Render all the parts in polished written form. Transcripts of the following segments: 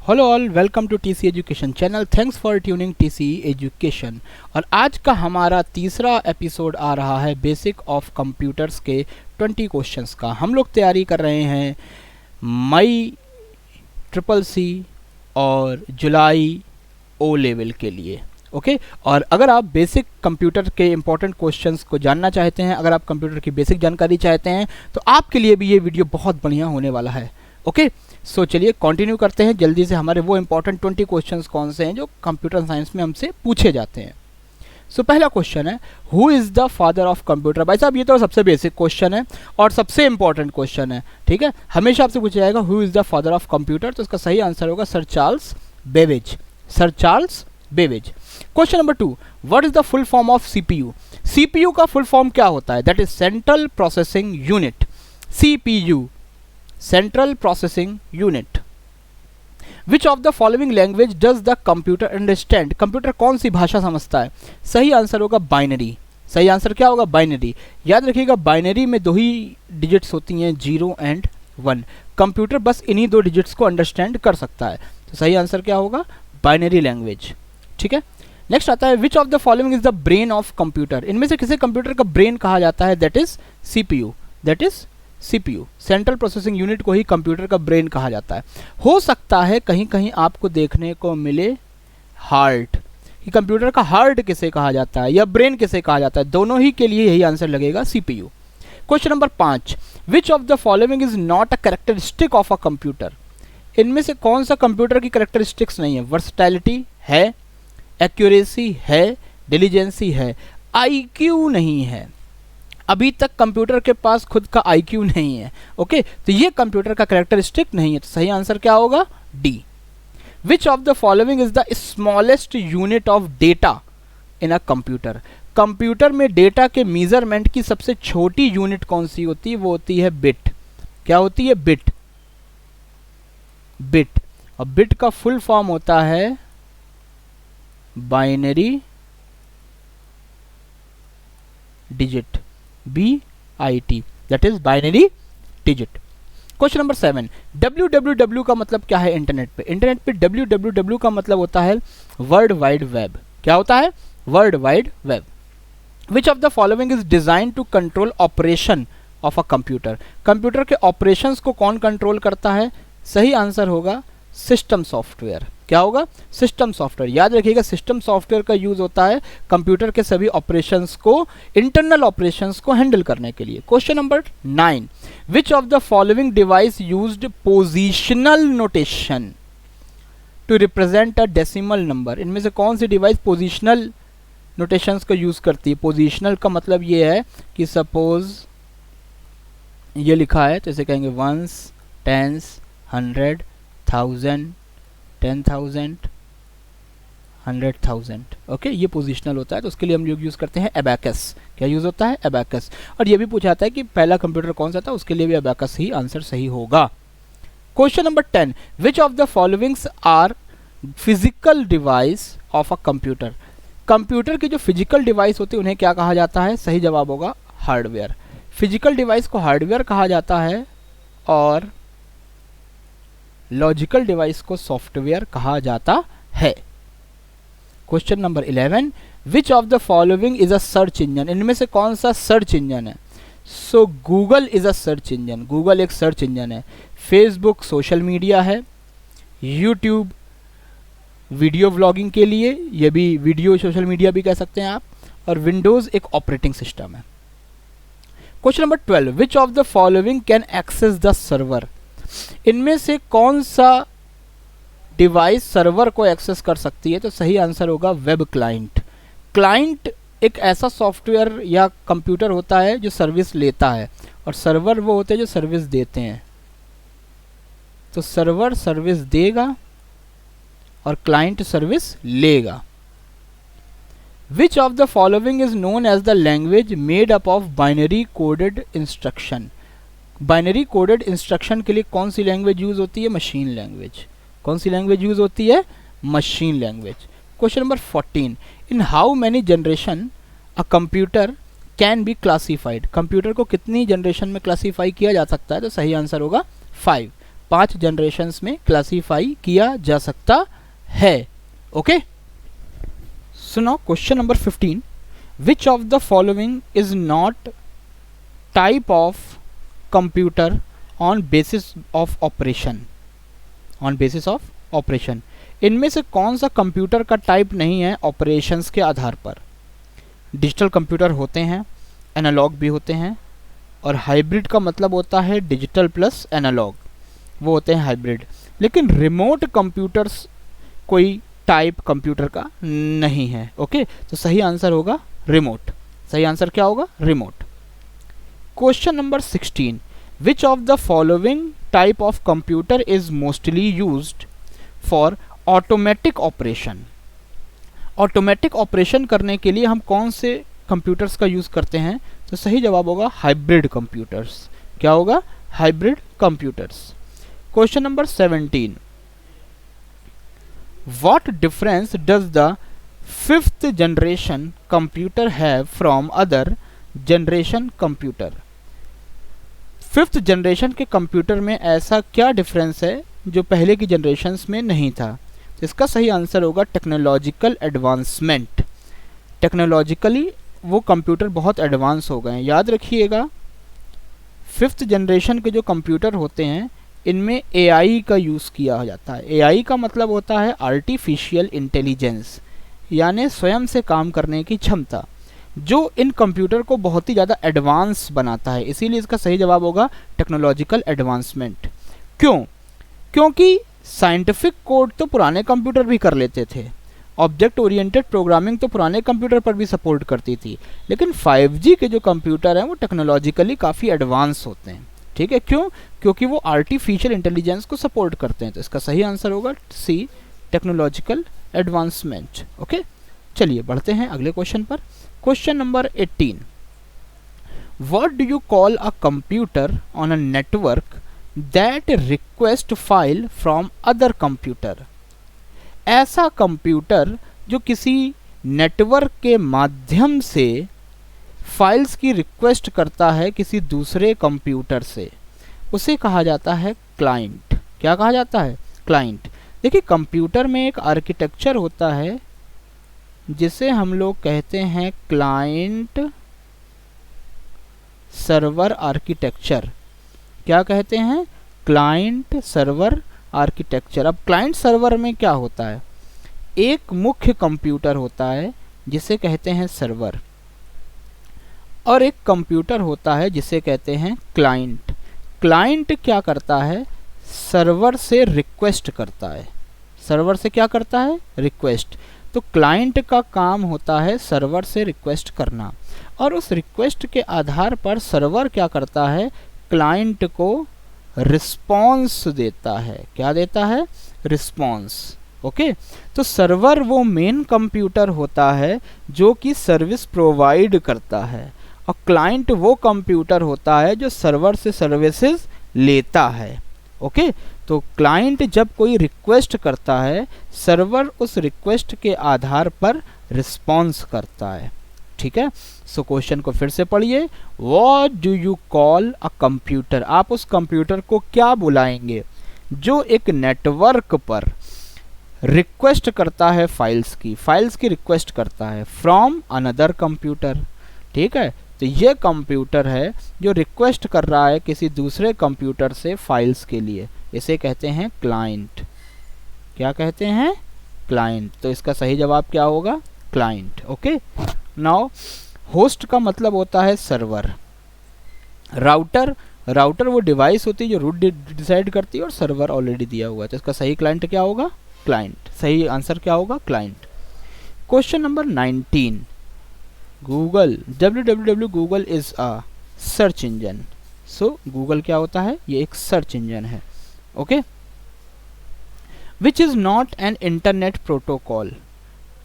Hello all, welcome to TC education channel. Thanks for tuning TC education. और आज का हमारा तीसरा एपिसोड आ रहा है बेसिक ऑफ कंप्यूटर्स के 20 क्वेश्चंस का। हम लोग तैयारी कर रहे हैं मई CCC और जुलाई ओ लेवल के लिए। ओके और अगर आप बेसिक कंप्यूटर के इंपॉर्टेंट क्वेश्चंस को जानना चाहते हैं, अगर आप कंप्यूटर की बेसिक जानकारी चाहते हैं, तो आपके लिए भी ये वीडियो बहुत बढ़िया होने वाला है। ओके सो चलिए कंटिन्यू करते हैं जल्दी से। हमारे वो इंपॉर्टेंट 20 क्वेश्चंस कौन से हैं जो कंप्यूटर साइंस में हमसे पूछे जाते हैं। सो पहला क्वेश्चन है, who is the father of computer. भाई साहब ये तो सबसे बेसिक क्वेश्चन है और सबसे इंपॉर्टेंट क्वेश्चन है, ठीक है। हमेशा आपसे पूछा जाएगा who is the father of computer, तो इसका सही आंसर होगा sir Charles Babbage. Sir Charles Babbage. Question number 2, what is the full form of CPU. CPU का फुल फॉर्म क्या होता है? That is central processing unit. CPU, central processing unit. Which of the following language does the computer understand. Computer कौन सी भाषा समझता है? सही answer होगा बाइनरी। सही आंसर क्या होगा? बाइनरी। याद रखिएगा बाइनरी में दो ही डिजिट्स होती हैं, 0 और 1। कंप्यूटर बस इन्हीं दो डिजिट्स को अंडरस्टैंड कर सकता है, तो सही आंसर क्या होगा? Binary language. ठीक है। नेक्स्ट आता है, विच of the following is the brain of computer. इनमें से किसे कंप्यूटर का ब्रेन कहा जाता है? That is CPU. That is CPU, central processing unit को ही कंप्यूटर का ब्रेन कहा जाता है। हो सकता है कहीं कहीं आपको देखने को मिले हार्ट, कि कंप्यूटर का हार्ट किसे कहा जाता है या ब्रेन किसे कहा जाता है। दोनों ही के लिए यही आंसर लगेगा, CPU. Question number 5, which of the following is not a characteristic of a computer. इनमें से कौन सा कंप्यूटर की कैरेक्टरिस्टिक्स नहीं है? वर्सटैलिटी है, एक्यूरेसी है, डिलीजेंसी है, आईक्यू नहीं है। अभी तक कंप्यूटर के पास खुद का आईक्यू नहीं है। ओके तो ये कंप्यूटर का कैरेक्टरिस्टिक नहीं है, तो सही आंसर क्या होगा? D. Which of the following is the smallest unit of data in a computer. Computer में डेटा के मेजरमेंट की सबसे छोटी यूनिट कौन सी होती है? वो होती है बिट। क्या होती है? बिट। बिट। और बिट का फुल फॉर्म होता है binary digit, BIT, that is binary digit. Question number 7, www का मतलब क्या है इंटरनेट पे? इंटरनेट पे www का मतलब होता है वर्ल्ड वाइड वेब। क्या होता है? World wide web. Which of the following is design to control operation of a computer. Computer के ऑपरेशंस को कौन कंट्रोल करता है? सही आंसर होगा सिस्टम सॉफ्टवेयर। क्या होगा? System software. याद रखिएगा सिस्टम सॉफ्टवेयर का यूज होता है कंप्यूटर के सभी ऑपरेशंस को, इंटरनल ऑपरेशंस को हैंडल करने के लिए। Question number 9, which of the following device used positional notation to represent a decimal number. इनमें से कौन सी डिवाइस पोजिशनल नोटेशंस को यूज करती है? पोजिशनल का मतलब ये है कि सपोज ये लिखा है तो इसे कहेंगे 1s, 10s, 100, 1000, 10,000, 100,000। ओके ये पोजिशनल होता है, तो उसके लिए हम लोग यूज करते हैं एबैकस। क्या यूज होता है? एबैकस। और ये भी पूछा जाता है कि पहला कंप्यूटर कौन सा था, उसके लिए भी एबैकस ही आंसर सही होगा। Question number 10, which of the followings are physical device of a computer. Computer की जो फिजिकल डिवाइस होती है उन्हें क्या कहा जाता है? सही जवाब होगा हार्डवेयर। फिजिकल डिवाइस को हार्डवेयर कहा जाता है और लॉजिकल डिवाइस को सॉफ्टवेयर कहा जाता है। Question number 11, which of the following is a search engine. इनमें से कौन सा सर्च इंजन है? सो Google is a search engine. Google एक सर्च इंजन है। फेसबुक सोशल मीडिया है। यूट्यूब वीडियो व्लॉगिंग के लिए, ये भी वीडियो सोशल मीडिया भी कह सकते हैं आप। और विंडोज एक ऑपरेटिंग सिस्टम है। Question number 12, which of the following can access the server. इनमें से कौन सा डिवाइस सर्वर को एक्सेस कर सकती है? तो सही आंसर होगा वेब क्लाइंट। क्लाइंट एक ऐसा सॉफ्टवेयर या कंप्यूटर होता है जो सर्विस लेता है, और सर्वर वो होते हैं जो सर्विस देते हैं। तो सर्वर सर्विस देगा और क्लाइंट सर्विस लेगा। Which of the following is known as the language made up of binary coded instruction. Binary coded instruction के लिए कौन सी लैंग्वेज यूज होती है? Machine language. कौन सी लैंग्वेज यूज होती है? Machine language. Question number 14, in how many generation a computer can be classified. Computer को कितनी जनरेशन में क्लासीफाई किया जा सकता है? तो सही आंसर होगा 5। 5 जनरेशन्स में क्लासीफाई किया जा सकता है। Okay, so now question number 15, which of the following is not type of computer on basis of operation, on basis of operation. इनमें से कौन सा कंप्यूटर का टाइप नहीं है ऑपरेशंस के आधार पर? डिजिटल कंप्यूटर होते हैं, एनालॉग भी होते हैं, और हाइब्रिड का मतलब होता है डिजिटल प्लस एनालॉग, वो होते हैं हाइब्रिड। लेकिन रिमोट कंप्यूटर्स कोई टाइप कंप्यूटर का नहीं है। ओके, तो सही आंसर होगा रिमोट। सही आंसर क्या होगा? Remote. Question number 16, which of the following type of computer is mostly used for automatic operation? Automatic operation करने के लिए हम कौन से कंप्यूटर्स का यूज़ करते हैं? तो सही जवाब होगा हाइब्रिड कंप्यूटर्स। क्या होगा? Hybrid computers. Question number 17, what difference does the 5th generation computer have from other generation computer? 5th generation के कंप्यूटर में ऐसा क्या डिफरेंस है जो पहले की जनरेशन्स में नहीं था? तो इसका सही आंसर होगा टेक्नोलॉजिकल एडवांसमेंट। टेक्नोलॉजिकली वो कंप्यूटर बहुत एडवांस हो गए हैं। याद रखिएगा, 5th जनरेशन के जो कंप्यूटर होते हैं इनमें एआई का यूज़ किया जाता है। एआई का मतलब होता है आर्टिफिशियल इंटेलिजेंस, यानी स्वयं से काम करने की क्षमता, जो इन कंप्यूटर को बहुत ही ज़्यादा एडवांस बनाता है। इसीलिए इसका सही जवाब होगा टेक्नोलॉजिकल एडवांसमेंट। क्यों? क्योंकि साइंटिफिक कोड तो पुराने कंप्यूटर भी कर लेते थे, ऑब्जेक्ट ओरिएंटेड प्रोग्रामिंग तो पुराने कंप्यूटर पर भी सपोर्ट करती थी, लेकिन 5G के जो कंप्यूटर हैं वो टेक्नोलॉजिकली काफ़ी एडवांस होते हैं। ठीक है, क्यों? क्योंकि वो आर्टिफिशियल इंटेलिजेंस को सपोर्ट करते हैं। तो इसका सही आंसर होगा सी, टेक्नोलॉजिकल एडवांसमेंट। ओके, चलिए बढ़ते हैं अगले क्वेश्चन पर। Question number 18, what do you call a computer on a network that request file from other computer? ऐसा कंप्यूटर जो किसी नेटवर्क के माध्यम से फाइल्स की रिक्वेस्ट करता है किसी दूसरे कंप्यूटर से, उसे कहा जाता है क्लाइंट। क्या कहा जाता है? क्लाइंट। देखिए, कंप्यूटर में एक आर्किटेक्चर होता है जिसे हम लोग कहते हैं क्लाइंट सर्वर आर्किटेक्चर। क्या कहते हैं? Client server architecture. अब क्लाइंट सर्वर में क्या होता है? एक मुख्य कंप्यूटर होता है जिसे कहते हैं सर्वर, और एक कंप्यूटर होता है जिसे कहते हैं क्लाइंट। क्लाइंट क्या करता है? सर्वर से रिक्वेस्ट करता है। सर्वर से क्या करता है? रिक्वेस्ट। तो क्लाइंट का काम होता है सर्वर से रिक्वेस्ट करना, और उस रिक्वेस्ट के आधार पर सर्वर क्या करता है? क्लाइंट को रिस्पॉन्स देता है। क्या देता है? रिस्पॉन्स। ओके, तो सर्वर वो मेन कंप्यूटर होता है जो कि सर्विस प्रोवाइड करता है, और क्लाइंट वो कंप्यूटर होता है जो सर्वर से सर्विसेज लेता है। ओके, तो क्लाइंट जब कोई रिक्वेस्ट करता है, सर्वर उस रिक्वेस्ट के आधार पर रिस्पॉन्स करता है। ठीक है, सो क्वेश्चन को फिर से पढ़िए। What do you call a computer? आप उस कंप्यूटर को क्या बुलाएंगे जो एक नेटवर्क पर रिक्वेस्ट करता है फाइल्स की रिक्वेस्ट करता है फ्रॉम अनदर कंप्यूटर। ठीक है, तो ये कंप्यूटर है जो रिक्वेस्ट कर रहा है किसी दूसरे कंप्यूटर से फाइल्स के लिए, इसे कहते हैं क्लाइंट। क्या कहते हैं? क्लाइंट। तो इसका सही जवाब क्या होगा? क्लाइंट। ओके, नाउ होस्ट का मतलब होता है सर्वर। राउटर वो डिवाइस होती है जो रूट डिसाइड करती है, और सर्वर ऑलरेडी दिया हुआ है, तो इसका सही क्लाइंट क्या होगा? क्लाइंट। सही आंसर क्या होगा? Client. Question number 19, Google, www Google is a search engine. So Google क्या होता है? ये एक सर्च इंजन है। Okay, which is not an internet protocol?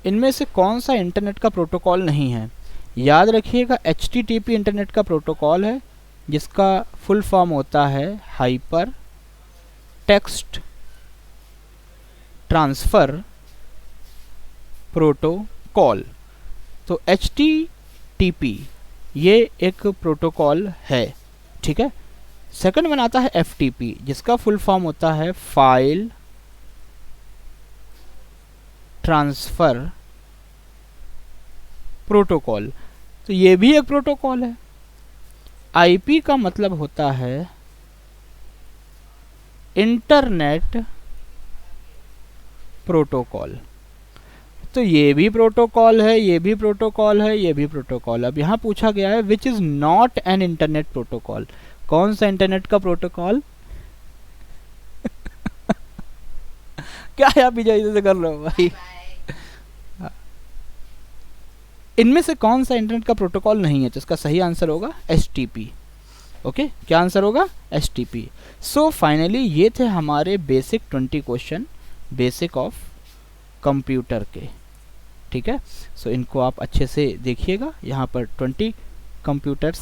इनमें से कौन सा इंटरनेट का प्रोटोकॉल नहीं है? याद रखिएगा, HTTP इंटरनेट का प्रोटोकॉल है जिसका फुल फॉर्म होता है हाइपर टेक्स्ट ट्रांसफ़र प्रोटोकॉल। तो HTTP ये एक प्रोटोकॉल है। ठीक है, सेकंड वन आता है FTP, जिसका फुल फॉर्म होता है फाइल ट्रांसफर प्रोटोकॉल। तो ये भी एक प्रोटोकॉल है। IP का मतलब होता है इंटरनेट प्रोटोकॉल। तो ये भी प्रोटोकॉल है, ये भी प्रोटोकॉल है, ये भी प्रोटोकॉल। अब यहाँ पूछा गया है which is not an internet protocol. कौन सा इंटरनेट का प्रोटोकॉल? क्या है, आप इधर से कर लो भाई। इनमें से कौन सा इंटरनेट का प्रोटोकॉल नहीं है? तो इसका सही आंसर होगा STP। ओके, क्या आंसर होगा? STP। सो फाइनली ये थे हमारे basic 20 question basic of computer के। ठीक है, सो इनको आप अच्छे से देखिएगा। यहाँ पर 20 कंप्यूटर्स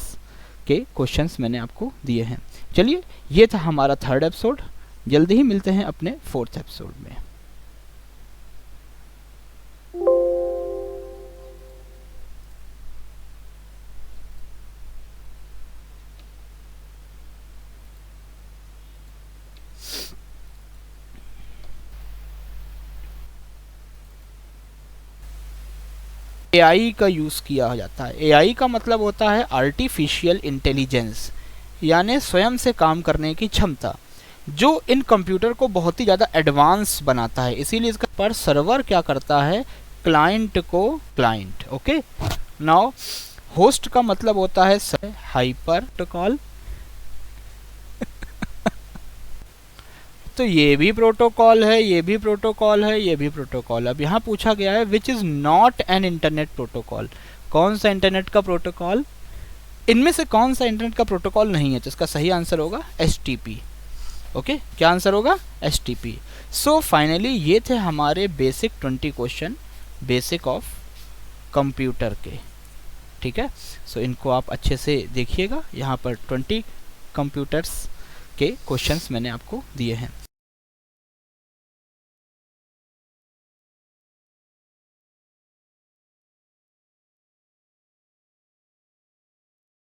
के क्वेश्चंस मैंने आपको दिए हैं। चलिए, ये था हमारा 3rd एपिसोड। जल्दी ही मिलते हैं अपने 4th एपिसोड में। AI का यूज़ किया जाता है। AI का मतलब होता है आर्टिफिशियल इंटेलिजेंस, यानी स्वयं से काम करने की क्षमता, जो इन कंप्यूटर को बहुत ही ज़्यादा एडवांस बनाता है। इसीलिए इसका पर सर्वर क्या करता है? क्लाइंट को क्लाइंट। ओके, नाउ होस्ट का मतलब होता है हाइपर प्रोटोकॉल। तो ये भी प्रोटोकॉल है, ये भी प्रोटोकॉल है, ये भी प्रोटोकॉल। अब यहाँ पूछा गया है which is not an internet protocol. कौन सा इंटरनेट का प्रोटोकॉल? इनमें से कौन सा इंटरनेट का प्रोटोकॉल नहीं है? तो इसका सही आंसर होगा STP। ओके, क्या आंसर होगा? STP। सो फाइनली ये थे हमारे basic 20 question basic of computer के। ठीक है, सो इनको आप अच्छे से देखिएगा। यहाँ पर 20 कंप्यूटर्स के क्वेश्चंस मैंने आपको दिए हैं।